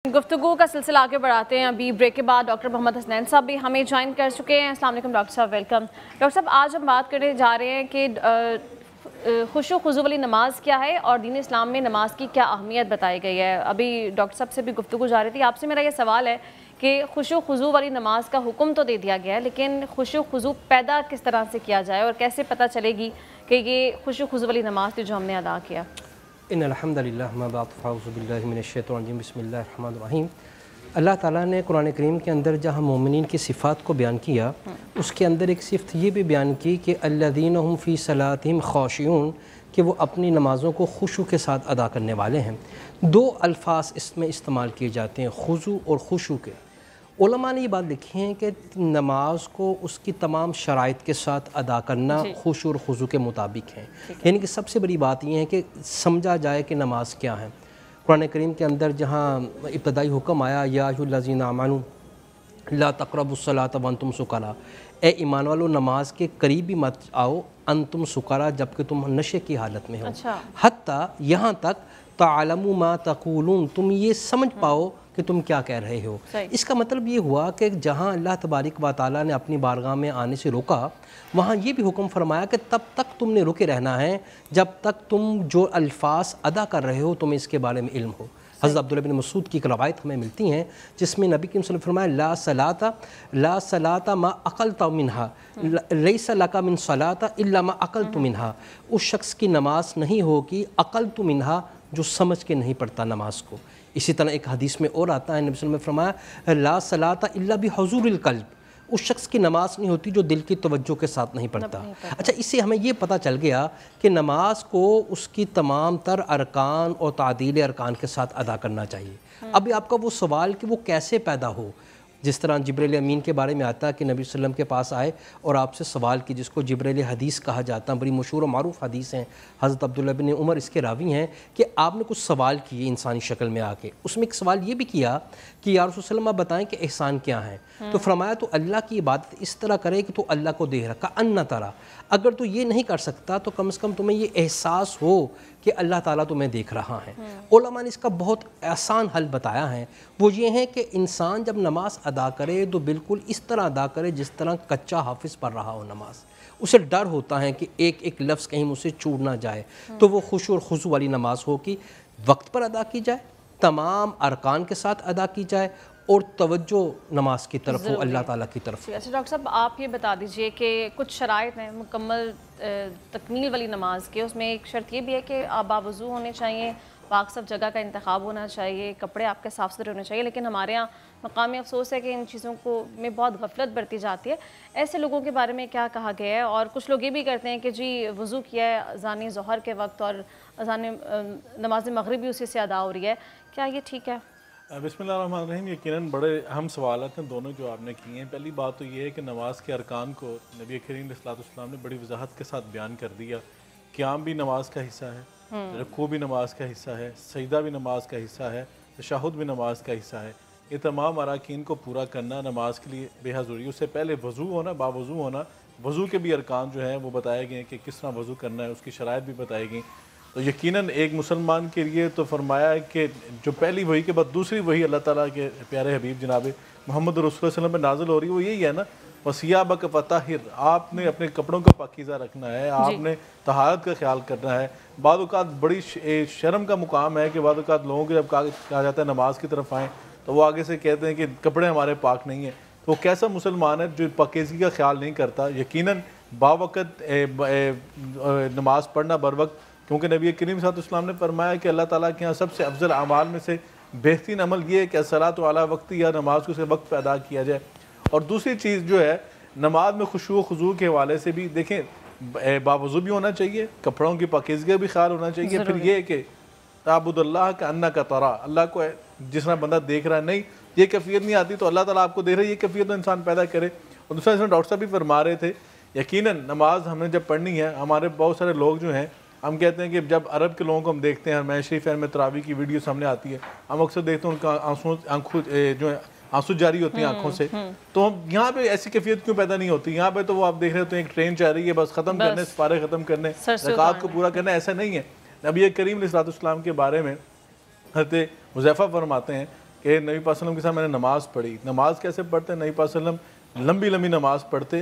गुफ्तगू का सिलसिला आगे बढ़ाते हैं। अभी ब्रेक के बाद डॉक्टर मोहम्मद हसनैन साहब भी हमें ज्वाइन कर चुके हैं। अस्सलाम वालेकुम डॉक्टर साहब, वेलकम। डॉक्टर साहब, आज हम बात करने जा रहे हैं कि खुशू खुजू वाली नमाज क्या है और दीन इस्लाम में नमाज की क्या अहमियत बताई गई है। अभी डॉक्टर साहब से भी गुफ्तगू जा रही थी। आपसे मेरा ये सवाल है कि खुशू खुजू वाली नमाज का हुक्म तो दे दिया गया है, लेकिन खुशू खुजू पैदा किस तरह से किया जाए और कैसे पता चलेगी कि ये खुशू खुजू वाली नमाज थी जो हमने अदा किया। इन्नल हम्दुलिल्लाह मा बाद फ़ाऊज़ु बिल्लाहि मिनश्शैतानिर रजीम बिस्मिल्लाहिर रहमानिर रहीम। अल्लाह ताला ने कुरान करीम के अंदर जहाँ मोमिनीन की सिफ़ात को बयान किया, उसके अंदर एक सिफ़त ये भी बयान की कि अल्लज़ीना हुम फ़ी सलातिहिम ख़ाशिऊन, कि वो अपनी नमाज़ों को खुशू के साथ अदा करने वाले हैं। दो अल्फाज इसमें इस्तेमाल किए जाते हैं, खुशू और खुशू के। उलमा ने ये बात लिखी है कि नमाज को उसकी तमाम शराइत के साथ अदा करना खुशू और खुशू के मुताबिक है। यानी कि सबसे बड़ी बात यह है कि समझा जाए कि नमाज क्या है। कुरान करीम के अंदर जहाँ इब्तदाई हुक्म आया, या अय्युहल्लज़ीना आमनू ला तक़रबुस्सलात व अंतुम सुकरा, ए ईमान वालो नमाज के करीब भी मत आओ अंतुम सुकरा, जबकि तुम नशे की हालत में हो। हत्ता यहाँ तक तालमू मा तक़ूलून, तुम ये समझ पाओ कि तुम क्या कह रहे हो। इसका मतलब ये हुआ कि जहाँ अल्लाह तबारिक व तआला ने अपनी बारगाह में आने से रोका, वहाँ ये भी हुक्म फरमाया कि तब तक तुमने रुके रहना है जब तक तुम जो अल्फाज अदा कर रहे हो तुम्हें इसके बारे में इल्म हो। हज़रत अब्दुल्लाह बिन मसूद की एक रवायत हमें मिलती हैं जिसमें नबी करीम सल्लल्लाहु अलैहि वसल्लम फरमाया ला सलाता मा अक़लता मिन्हा लैसा लका मिन सलाता इल्ला मा अक़लतु मिन्हा, उस शख्स की नमाज नहीं होगी अक़लतु मिन्हा, जो समझ के नहीं पढ़ता नमाज को। इसी तरह एक हदीस में और आता है, नबी सल्लल्लाहु अलैहि वसल्लम ने फरमाया ला सलाता इल्ला बिहुज़ूरिल क़ल्ब, उस शख्स की नमाज नहीं होती जो दिल की तवज्जो के साथ नहीं पढ़ता। अच्छा, इससे हमें ये पता चल गया कि नमाज को उसकी तमाम तर अरकान और तादील अरकान के साथ अदा करना चाहिए। अभी आपका वो सवाल कि वो कैसे पैदा हो, जिस तरह जिब्रील अमीन के बारे में आता है कि नबी वसल्लम के पास आए और आपसे सवाल की, जिसको जिब्रील हदीस कहा जाता है, बड़ी मशहूर और मारूफ हदीस हैं। हज़रत अब्दुल्लाह बिन उमर इसके रावी हैं कि आपने कुछ सवाल किए इंसानी शक्ल में आके। उसमें एक सवाल ये भी किया कि या रसूल सल्लल्लाहु आप बताएं कि एहसान क्या है। तो फरमाया तो अल्लाह की इबादत इस तरह करे कि तो अल्लाह को देख रखा अन्ना तारा, अगर तो ये नहीं कर सकता तो कम से कम तुम्हें ये एहसास हो कि अल्लाह ताला तुम्हें देख रहा है। उलमा ने इसका बहुत आसान हल बताया है, वो ये है कि इंसान जब नमाज अदा करे तो बिल्कुल इस तरह अदा करे जिस तरह कच्चा हाफिज़ पढ़ रहा हो नमाज। उसे डर होता है कि एक एक लफ्ज़ कहीं मुझसे छूट ना जाए। तो वो खुशू और खुशू वाली नमाज हो कि वक्त पर अदा की जाए, तमाम अरकान के साथ अदा की जाए और तवज्जो नमाज की तरफ हो, अल्लाह ताला की तरफ। अच्छा डॉक्टर साहब, आप ये बता दीजिए कि कुछ शराइत हैं मुकम्मल तकमील वाली नमाज के, उसमें एक शर्त ये भी है कि आप बावज़ू होने चाहिए, पाक सब जगह का इंतखाब होना चाहिए, कपड़े आपके साफ़ सुथरे होने चाहिए। लेकिन हमारे यहाँ मकामी अफसोस है कि इन चीज़ों को में बहुत गफलत बरती जाती है। ऐसे लोगों के बारे में क्या कहा गया है? और कुछ लोग ये भी करते हैं कि जी वज़ू किया है अज़ान ज़ोहर के वक्त और अज़ान नमाज मग़रिब भी उसी से अदा हो रही है, क्या ये ठीक है? बिस्मिल्लाहिर्रहमानिर्रहीम। यकीनन बड़े अहम सवालात हैं दोनों जो आपने किए हैं। पहली बात तो ये है कि नमाज के अरकान को नबी करीम सल्लल्लाहु ने बड़ी वजाहत के साथ बयान कर दिया। क़याम भी नमाज का हिस्सा है, रुकू भी नमाज का हिस्सा है, सजदा भी नमाज का हिस्सा है, तशहुद भी नमाज का हिस्सा है। ये तमाम अराकीन को पूरा करना नमाज के लिए बेहद ज़रूरी है। उससे पहले वज़ू होना, बावज़ू होना, वज़ू के भी अरकान जो हैं वो बताए गए हैं कि किस तरह वज़ू करना है, उसकी शराइत भी बताई गई। तो यकीनन एक मुसलमान के लिए तो फरमाया है कि जो पहली वही के बाद दूसरी वही अल्लाह ताला के प्यारे हबीब जनाब मोहम्मद रसूलुल्लाह सल्लल्लाहु अलैहि वसल्लम पे नाज़िल हो रही है, वो यही है ना, वसियाबक फताहिर, आपने अपने कपड़ों को पाकीज़ा रखना है, आपने तहारत का ख्याल करना है। बाद औक़ात बड़ी शर्म का मुकाम है कि बाद औक़ात लोगों को जब कहा जाता है नमाज की तरफ आएँ तो वो आगे से कहते हैं कि कपड़े हमारे पाक नहीं हैं। तो वो कैसा मुसलमान है जो पाकीज़गी का ख्याल नहीं करता। यकीनन बावक़्त नमाज पढ़ना बर वक्त, क्योंकि नबी करीम सल्लल्लाहु अलैहि वसल्लम ने फरमाया कि अल्लाह ताला के यहाँ सबसे अफजल अमाल में से बेहतरीन अमल ये है कि अस्सलातु अला वक्ती, या नमाज को उसे वक्त पर अदा किया जाए। और दूसरी चीज़ जो है नमाज में खुशू खुजू के हवाले से भी देखें, बावज़ू भी होना चाहिए, कपड़ों की पाकीज़गी भी ख्याल होना चाहिए। फिर ये कि ताबुदुल्लाह का अन्ना का तरा, अल्लाह को जिस तरह बंदा देख रहा है, नहीं ये कैफियत नहीं आती तो अल्लाह ताला आपको देख रहा है, ये कैफियत तो इंसान पैदा करे। और दूसरा इसमें डॉक्टर साहब भी फरमा रहे थे, यकीनन नमाज हमने जब पढ़नी है, हमारे बहुत सारे लोग जो हैं हम कहते हैं कि जब अरब के लोगों को हम देखते हैं, मैं शरीफ में तरावी की वीडियो सामने आती है, हम अक्सर देखते हैं उनका आंखों जो है आंसू जारी होती हैं आंखों से। तो हम यहाँ पे ऐसी कैफियत क्यों पैदा नहीं होती? यहाँ पे तो वो आप देख रहे होते हैं एक ट्रेन जा रही है, बस ख़त्म करने, सिपारे ख़त्म करने, ज़कात को पूरा करना, ऐसा नहीं है। नबी करीम सल्लल्लाहु अलैहि वसल्लम के बारे में हज़रत हुज़ैफ़ा फरमाते हैं کہ नबी पाक सल्लम के साथ मैंने नमाज़ पढ़ी। नमाज कैसे पढ़ते हैं? नबी पाक सल्लम लंबी लंबी नमाज़ पढ़ते,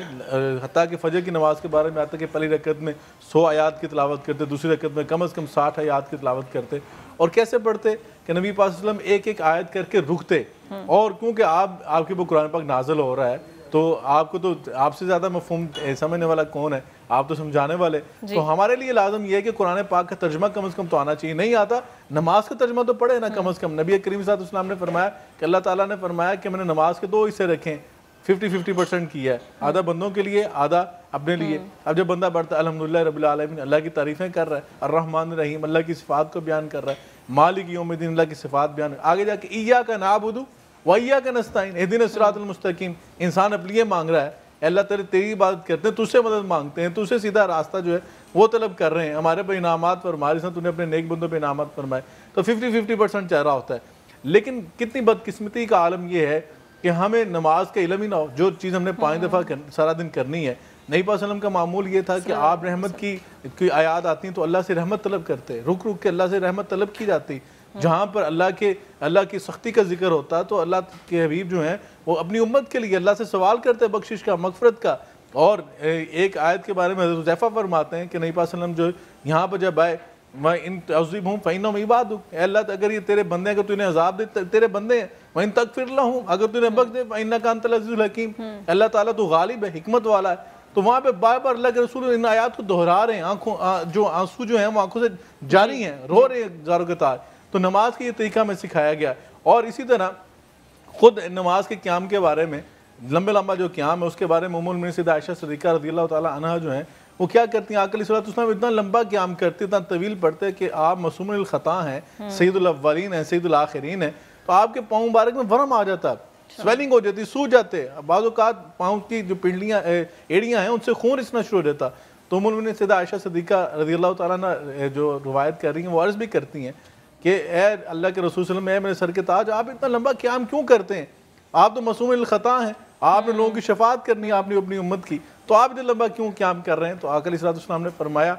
हत्ता कि फ़जर की नमाज़ के बारे में आता है कि पहली रकत में 100 आयात की तिलावत करते, दूसरी रकत में कम से कम 60 आयात की तिलावत करते। और कैसे पढ़ते कि नबी पाक सल्लम एक एक आयत करके रुकते, और क्योंकि आपके ऊपर कुरान पाक नाज़िल हो रहा है तो आपको तो आपसे ज़्यादा मफ़हूम समझने वाला कौन है, आप तो समझाने वाले। तो हमारे लिए लाजम ये है कि कुरान पाक का तर्जमा कम से कम तो आना चाहिए, नहीं आता नमाज का तर्जमा तो पढ़े ना कम से कम। नबी करीम सल्लल्लाहु अलैहि वसल्लम ने फरमाया कि अल्लाह ताला ने फरमाया कि मैंने नमाज के 2 हिस्से रखे हैं, 50-50% किया है, आधा बंदों के लिए आधा अपने लिए। अब जब बंदा बढ़ता है अल्हम्दुलिल्लाह रब्बिल आलमीन, अल्लाह की तारीफ़ें कर रहा है, अर्रहमान रहीम अल्लाह की सिफ़ात को बयान कर रहा है, मालिक यौमिद्दीन अल्लाह की सिफ़ात बयान, आगे जाके इय्याका नअबुदु व इय्याका नस्तईन इहदिना सिरातल मुस्तकीम, इंसान अपने लिए मांग रहा है, अल्लाह तेरी इबादत करते हैं, तुझसे मदद मांगते हैं, तुझसे सीधा रास्ता जो है वो तलब कर रहे हैं, हमारे पे इनामात फरमाए जिसने तूने अपने नेक बंदों पे इनामात फरमाए। तो 50-50% चेहरा होता है। लेकिन कितनी बदकिस्मती का आलम ये है कि हमें नमाज का इल्म ही ना हो, जो चीज़ हमने 5 दफ़ा सारा दिन करनी है। नबी पाक सल्लम का मामूल ये था कि आप रहमत की कोई आयात आती हैं तो अल्लाह से रहमत तलब करते, रुक रुक के अल्लाह से रहमत तलब की जाती। जहाँ पर अल्लाह की सख्ती का जिक्र होता तो अल्लाह के हबीब जो हैं वो अपनी उम्मत के लिए अल्लाह से सवाल करते बख्शिश का, मगफरत का। और एक आयत के बारे में हज़रत हुज़ैफ़ा फरमाते हैं कि नबी पाक सल्लम जो यहाँ पर जब आए, मैं इन तज़ीबहुम फ़इन्नहुम इबादुक, अल्लाह अगर ये तेरे बंदे हैं, अगर तूने अज़ाब दे तेरे बंदे हैं, वह इन तग़फ़िर लहुम, अगर तूने बख्श दे फ़इन्नका अंतल अज़ीज़ुल हकीम, अल्लाह ताला तो गालिब है, हिकमत वाला है। तो वहाँ पे बार बार अल्लाह के रसूल इन आयात को दोहरा रहे हैं, जो आंसू जो हैं वो आंखों से जारी हैं, रो रहे हैं ज़ारों के तार। तो नमाज का ये तरीका हमें सिखाया गया। और इसी तरह खुद नमाज के क़याम के बारे में, लंबा जो क़याम है उसके बारे में उम्मुल मोमिनीन सैयदा आयशा सिद्दीक़ा रज़ियल्लाहु ताला अन्हा जो हैं वो क्या करती हैं, आका अलैहिस्सलातु वस्सलाम इतना लंबा क़याम करते, इतना तवील पढ़ते हैं कि आप मसूमुल ख़ता हैं, सैयदुल अव्वलीन हैं, सैयदुल आखिरीन हैं, तो आपके पाँव मुबारक में वरम आ जाता, स्वेलिंग हो जाती, सूज जाते, बाज़ औक़ात पाँव की जो पिंडलियाँ एड़ियाँ हैं उनसे खून रिसना शुरू हो जाता। तो उम्मुल मोमिनीन सैयदा आयशा सिद्दीक़ा रज़ियल्लाहु ताला अन्हा जो रिवायत कर रही हैं वो अर्ज़ भी करती हैं कि ए अल्लाह के रसूल सल्लल्लाहु अलैहि वसल्लम, मेरे सर के ताज, आप इतना लंबा क़याम क्यों करते हैं? आप तो मसूमुल ख़ता हैं, आपने लोगों की शफाअत करनी है, आपने अपनी उम्मत की, तो आप इतना लंबा क्यों क़याम कर रहे हैं? तो आका अलैहिस्सलातु वस्सलाम ने फरमाया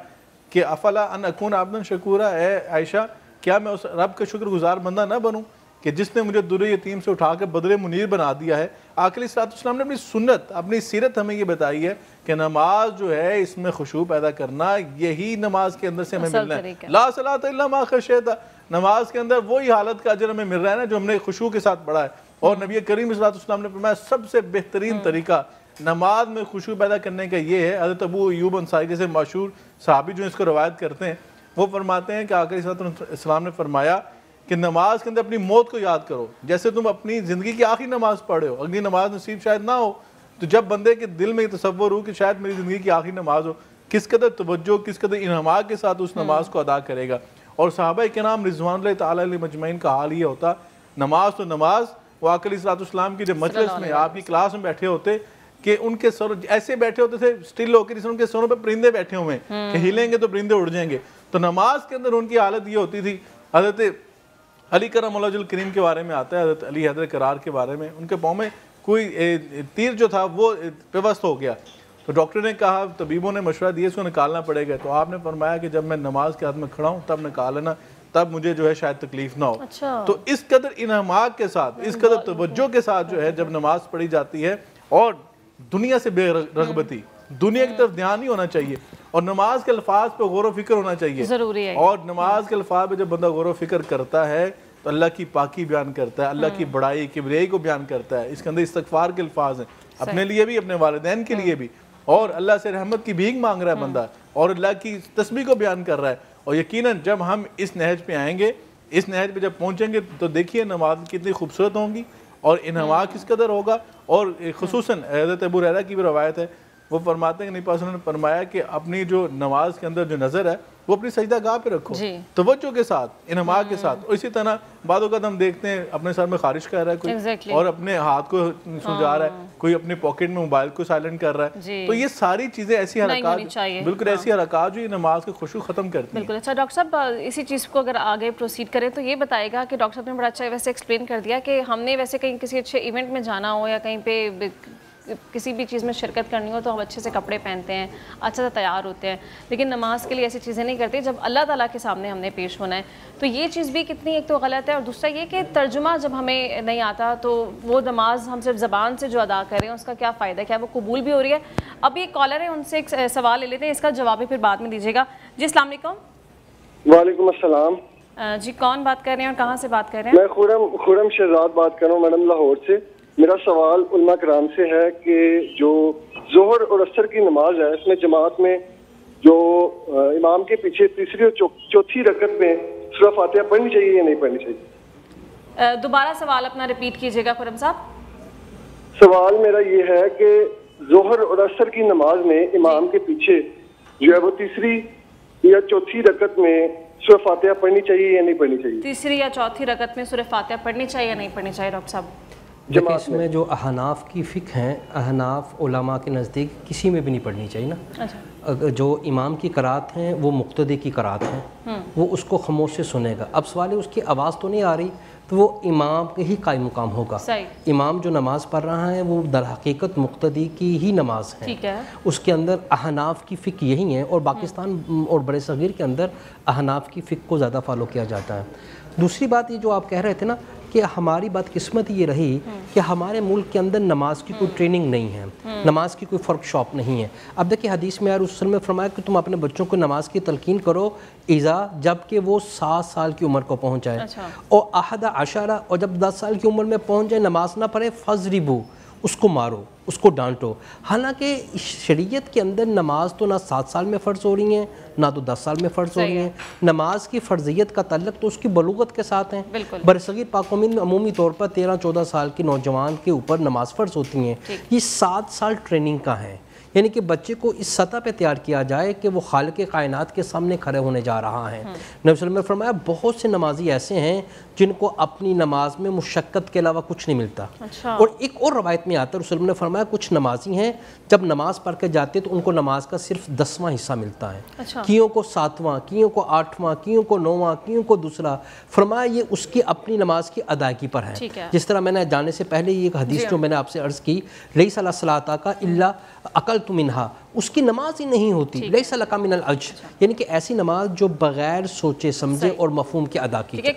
कि अफ़ला अन अकून अब्दन शकूरा, ए आयशा क्या मैं उस रब का शुक्रगुजार बंदा ना बनूँ कि जिसने मुझे दुर्रे यतीम से उठा कर बदरे मुनीर बना दिया है। आका अलैहिस्सलातु वस्सलाम ने अपनी सुन्नत, अपनी सीरत हमें ये बताई है कि नमाज जो है इसमें खुशू पैदा करना, यही नमाज के अंदर से हमें मिलना है। ला सलाता इल्ला मा खशियता, नमाज के अंदर वही हालत का अजर हमें मिल रहा है ना जो हमने खुशू के साथ पढ़ा है। और नबी करीम सल्लल्लाहु अलैहि वसल्लम ने फरमाया सबसे बेहतरीन तरीका नमाज में खुशू पैदा करने का ये है। हज़रत अबू अय्यूब अंसारी जैसे मशहूर सहाबी जो इसको रवायत करते हैं वो फरमाते हैं कि आका सल्लल्लाहु अलैहि वसल्लम ने फरमाया कि नमाज के अंदर अपनी मौत को याद करो जैसे तुम अपनी ज़िंदगी की आखिरी नमाज पढ़े हो। अगली नमाज नसीब शायद ना हो, तो जब बंदे के दिल में तसव्वुर हो कि शायद मेरी ज़िंदगी की आखिरी नमाज हो, किस कदर तवज्जो, किस कदर इन्हमाक के साथ उस नमाज को अदा करेगा। और सहाबा किराम रिज़वानुल्लाहि तआला अलैहिम अजमईन का हाल ये होता, नमाज तो नमाज, वो आका अलैहिस्सलाम की जब मजलिस में आपकी क्लास में बैठे होते कि उनके सर ऐसे बैठे होते थे स्टिल होकर, जैसे उनके सरों पे परिंदे बैठे हुए हैं कि हिलेंगे तो परिंदे उड़ जाएंगे। तो नमाज के अंदर उनकी हालत ये होती थी। हज़रत अली करमुल्लाह वजहुल करीम के बारे में आता है, हज़रत अली हैदर करार के बारे में, उनके पाँव में कोई तीर जो था वो पेवस्त हो गया। तो डॉक्टर ने कहा, तबीबों ने मशवरा दिया इसको निकालना पड़ेगा। तो आपने फरमाया कि जब मैं नमाज के हाथ में खड़ा हूँ तब निकाल लेना, तब मुझे जो है शायद तकलीफ ना हो। अच्छा। तो इस कदर इन्हमाक के साथ, इस कदर तवज्जो के साथ जो है जब नमाज पढ़ी जाती है, और दुनिया से बेरगबती, दुनिया की तरफ ध्यान नहीं होना चाहिए, और नमाज के अल्फाज पे गौर व फिक्र होना चाहिए जरूरी है। और नमाज के अल्फाज पे जब बंदा गौर व फिक्र करता है तो अल्लाह की पाकी बयान करता है, अल्लाह की बड़ाई किबरियाई को बयान करता है। इसके अंदर इस्तगफार के अल्फाज हैं अपने लिए भी, अपने वालिदैन के लिए भी, और अल्लाह से रहमत की भीख मांग रहा है बंदा, और अल्लाह की तस्बीह को बयान कर रहा है। और यकीनन जब हम इस नहज पे आएंगे, इस नहज पे जब पहुंचेंगे तो देखिए नमाज कितनी खूबसूरत होंगी और इन्हमा किस कदर होगा। और खुसूसन हज़रत अबू हुरैरा की भी रवायत है, वो फरमाते हैं कि नबी पाक ने फरमाया कि अपनी जो नमाज के अंदर जो नज़र है वो अपनी सजदा गाह पे रखो, तवज्जो के साथ, इन्हमा के साथ। और इसी तरह बाद वक़्त हम देखते हैं अपने सर में खारिश कर रहा है कोई, और अपने हाथ को सुलझा रहा है कोई, अपने पॉकेट में मोबाइल को साइलेंट कर रहा है। तो ये सारी चीज़ें ऐसी हरकत, बिल्कुल ऐसी हरकत जो ये नमाज के खुशू ख़त्म करती है। बिल्कुल। अच्छा डॉक्टर साहब, इसी चीज़ को अगर आगे प्रोसीड करें तो ये बताएगा कि डॉक्टर साहब ने बड़ा अच्छा वैसे एक्सप्लेन कर दिया कि हमने वैसे कहीं किसी अच्छे इवेंट में जाना हो या कहीं पे کسی بھی چیز میں شرکت کرنی ہو تو ہم اچھے سے کپڑے پہنتے ہیں، اچھے سے تیار ہوتے ہیں، لیکن نماز کے لیے ایسی چیزیں نہیں کرتے جب اللہ تعالیٰ کے سامنے ہم نے پیش ہونا ہے. تو یہ چیز بھی کتنی ایک تو غلط ہے، اور دوسرا یہ کہ ترجمہ جب ہمیں نہیں آتا تو وہ نماز ہم صرف زبان سے جو ادا کر رہے ہیں اس کا کیا فائدہ، کیا وہ قبول بھی ہو رہی ہے؟ اب یہ کالر ہے، ان سے ایک سوال لے لیتے ہیں، اس کا جواب بھی پھر بعد میں دیجیے گا. جی السلام علیکم. وعلیکم السلام. جی کون بات کر رہے ہیں اور کہاں سے بات کر رہے ہیں؟ میں خرم شہزاد بات کر رہا ہوں میڈم، لاہور سے. میرا سوال علماء کرام سے ہے کہ جو ظہر اور عصر کی نماز ہے اس میں جماعت میں جو امام کے پیچھے تیسری اور چوتھی رکعت میں سورہ فاتحہ پڑھنی چاہیے یا نہیں پڑھنی چاہیے؟ دوبارہ سوال اپنا ریپیٹ کیجیے گا خرم صاحب. سوال میرا یہ ہے کہ ظہر اور عصر کی نماز میں امام کے پیچھے جو ہے وہ تیسری یا چوتھی رکعت میں سورہ فاتحہ پڑھنی چاہیے یا نہیں پڑھنی چاہیے؟ تیسری یا چوتھی رکعت میں سورہ فاتحہ پڑھنی چاہیے یا نہیں پڑھنی چاہیے ڈاکٹر صاحب؟ دیکھیں اس میں جو احناف کی فقہ ہیں، احناف علماء کے نزدیک کسی میں بھی نہیں پڑھنی چاہیے نا. اچھا. جو امام کی قرات ہیں وہ مقتدی کی قرات ہیں، وہ اس کو خاموش سے سنے گا. اب سوال ہے اس کی آواز تو نہیں آ رہی تو وہ امام کے ہی قائم مقام ہوگا. صحیح. امام جو نماز پڑھ رہا ہے وہ در حقیقت مقتدی کی ہی نماز ہے. ٹھیک ہے. اس کے اندر احناف کی فقہ یہی ہے، اور پاکستان اور بر صغیر کے اندر احناف کی فقہ کو زیادہ فالو کیا جاتا ہے. دوسری بات یہ جو آپ کہہ رہے تھے نا کہ ہماری بات قسمت یہ رہی کہ ہمارے ملک کے اندر نماز کی کوئی ٹریننگ نہیں ہے، نماز کی کوئی ورک شاپ نہیں ہے. اب دیکھیں حدیث میں رسول نے فرمایا کہ تم اپنے بچوں کو نماز کی تلقین کرو اذا جب کہ وہ 7 سال کی عمر کو پہنچ جائے، اور 11 اور جب 10 سال کی عمر میں پہنچ جائے نماز نہ پڑھے فضربو، اس کو مارو، اس کو ڈانٹو. حالانکہ شریعت کے اندر نماز تو نہ 7 سال میں فرض ہو رہی ہیں نہ تو 10 سال میں فرض ہو رہی ہیں. نماز کی فرضیت کا تعلق تو اس کی بلوغت کے ساتھ ہیں. برصغیر پاک و مین میں عمومی طور پر 13-14 سال کے نوجوان کے اوپر نماز فرض ہوتی ہیں. یہ 7 سال ٹریننگ کا ہے، یعنی کہ بچے کو اس سطح پہ تیار کیا جائے کہ وہ خالق کائنات کے سامنے کھڑے ہونے جا رہا ہے. نبی صلی اللہ علیہ وسلم نے فرمایا بہت سے نمازی ایسے ہیں جن کو اپنی نماز میں مشقت کے علاوہ کچھ نہیں ملتا. اور ایک اور روایت میں آتا ہے رسول نے فرمایا کچھ نمازی ہیں جب نماز پڑھ کے جاتے تو ان کو نماز کا صرف 10واں حصہ ملتا ہے، کیوں کو 7واں، کیوں کو 8واں، کیوں کو 9واں، کیوں کو دوسرا. فرمایا یہ اس کی اپنی نماز کی ادائیگی پر ہے. جس طرح میں نے جانے سے پہلے یہ ایک حدیث جو میں نے آپ سے عرض کی، لیس علی الصلاۃ کا الا اکلت منہا، اس کی نماز ہی نہیں ہوتی. لیس لک من الاجر، یعنی کہ ایسی نماز جو بغیر سوچے سمجھے اور مفہوم کے ادا کی.